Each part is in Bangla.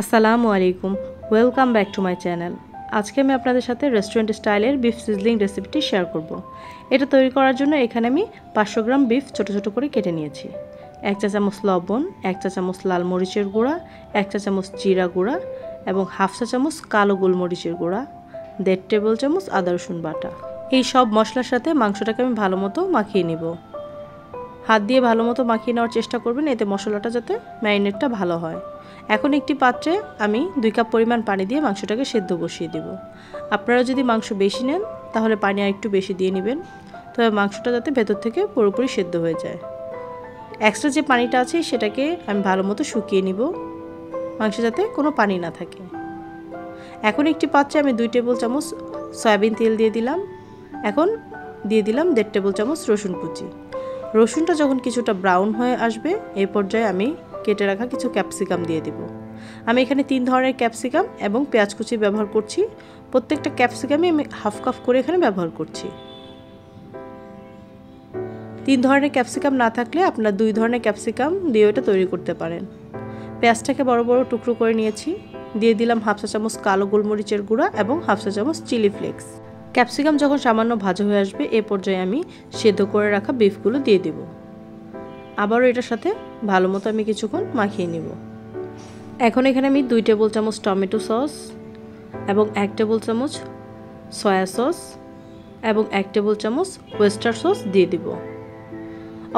আসসালামু আলাইকুম, welcome back to my channel. আজকে আমি আপনাদের সাথে রেস্টুরেন্ট স্টাইলের বিফ সিজলিং রেসিপিটি শেয়ার করব। এটা তৈরি করার জন্য এখানে আমি 500 গ্রাম বিফ ছোটো ছোটো করে কেটে নিয়েছি। 1 চা চামচ লবণ, 1 চা চামচ লাল মরিচের গুঁড়া, 1 চা চামচ জিরা গুঁড়া এবং হাফ চা চামচ কালো গোলমরিচের গুঁড়া, 1.5 টেবিল চামচ আদা রসুন বাটা। এই সব মশলার সাথে মাংসটাকে আমি ভালো মতো মাখিয়ে নিব। হাত দিয়ে ভালো মতো মাখিয়ে নেওয়ার চেষ্টা করবেন, এতে মশলাটা যাতে ম্যারিনেটটা ভালো হয়। এখন একটি পাত্রে আমি 2 কাপ পরিমাণ পানি দিয়ে মাংসটাকে সেদ্ধ বসিয়ে দেব। আপনারা যদি মাংস বেশি নেন তাহলে পানি আর একটু বেশি দিয়ে নেবেন, তবে মাংসটা যাতে ভেতর থেকে পুরোপুরি সেদ্ধ হয়ে যায়। এক্সট্রা যে পানিটা আছে সেটাকে আমি ভালো মতো শুকিয়ে নিব, মাংসে যাতে কোনো পানি না থাকে। এখন একটি পাত্রে আমি 2 টেবিল চামচ সয়াবিন তেল দিয়ে দিলাম। এখন দিয়ে দিলাম 1.5 টেবিল চামচ রসুন কুচি। রসুনটা যখন কিছুটা ব্রাউন হয়ে আসবে এই পর্যায়ে আমি কেটে রাখা কিছু ক্যাপসিকাম দিয়ে দিব। আমি এখানে 3 ধরনের ক্যাপসিকাম এবং পেঁয়াজ কুচি ব্যবহার করছি। প্রত্যেকটা ক্যাপসিকামই আমি হাফ কাপ করে এখানে ব্যবহার করছি। 3 ধরনের ক্যাপসিকাম না থাকলে আপনারা 2 ধরনের ক্যাপসিকাম দিয়ে এটা তৈরি করতে পারেন। পেঁয়াজটাকে বড় বড় টুকরো করে নিয়েছি। দিয়ে দিলাম হাফ চা চামচ কালো গোলমরিচের গুঁড়া এবং হাফ চা চামচ চিলি ফ্লেক্স। ক্যাপসিকাম যখন সামান্য ভাজা হয়ে আসবে এ পর্যায়ে আমি সেদ্ধ করে রাখা বিফগুলো দিয়ে দেব। আবারও এটার সাথে ভালো মতো আমি কিছুক্ষণ মাখিয়ে নিব। এখন এখানে আমি 2 টেবিল চামচ টমেটো সস এবং 1 টেবিল চামচ সয়া সস এবং 1 টেবিল চামচ ওয়েস্টার সস দিয়ে দিব।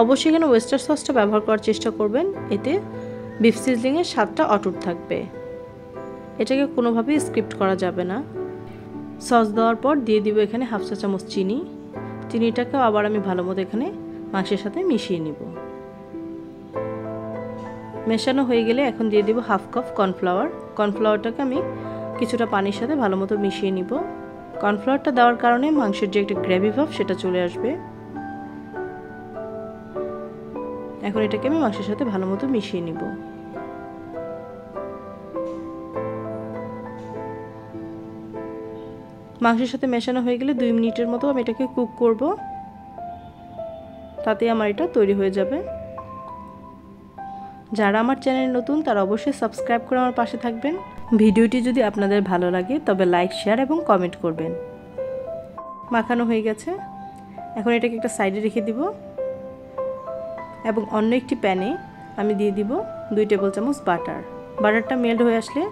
অবশ্যই এখানে ওয়েস্টার সসটা ব্যবহার করার চেষ্টা করবেন, এতে বিফ সিজলিংয়ের স্বাদটা অটুট থাকবে। এটাকে কোনোভাবেই স্কিপ করা যাবে না। সস দেওয়ার পর দিয়ে দিব এখানে হাফ চা চামচ চিনি। চিনিটাকেও আবার আমি ভালো মতো এখানে মাংসের সাথে মিশিয়ে নিব। মেশানো হয়ে গেলে এখন দিয়ে দিব হাফ কাপ কর্নফ্লাওয়ার। কর্নফ্লাওয়ারটাকে আমি কিছুটা পানির সাথে ভালো মতো মিশিয়ে নিব। কর্নফ্লাওয়ারটা দেওয়ার কারণে মাংসের যে একটা গ্রেভি ভাব সেটা চলে আসবে। এখন এটাকে আমি মাংসের সাথে ভালো মতো মিশিয়ে নিব। মাংসের সাথে মেশানো হয়ে গেলে 2 মিনিটের মতো আমি এটাকে কুক করব, তাতে আমার এটা তৈরি হয়ে যাবে। যারা আমার চ্যানেলে নতুন তারা অবশ্যই সাবস্ক্রাইব করে আমার পাশে থাকবেন। ভিডিওটি যদি আপনাদের ভালো লাগে তবে লাইক, শেয়ার এবং কমেন্ট করবেন। মাখানো হয়ে গেছে, এখন এটাকে একটা সাইডে রেখে দিব এবং অন্য একটি প্যানে আমি দিয়ে দিব 2 টেবিল চামচ বাটার। বাটারটা মেল্ট হয়ে আসলে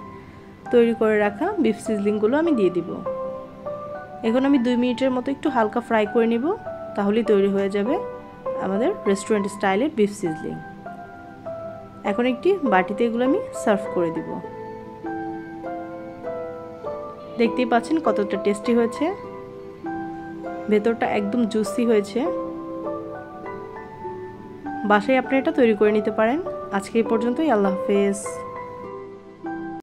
তৈরি করে রাখা বিফ সিজলিংগুলো আমি দিয়ে দিব। এখন আমি 2 মিনিটের মতো একটু হালকা ফ্রাই করে নিব, তাহলেই তৈরি হয়ে যাবে আমাদের রেস্টুরেন্ট স্টাইলের বিফ সিজলিং। এখন একটি বাটিতে এগুলো আমি সার্ভ করে দিব। দেখতেই পাচ্ছেন কতটা টেস্টি হয়েছে, ভেতরটা একদম জুসি হয়েছে। বাসায় আপনি এটা তৈরি করে নিতে পারেন। আজকে এই পর্যন্তই, আল্লাহ হাফেজ।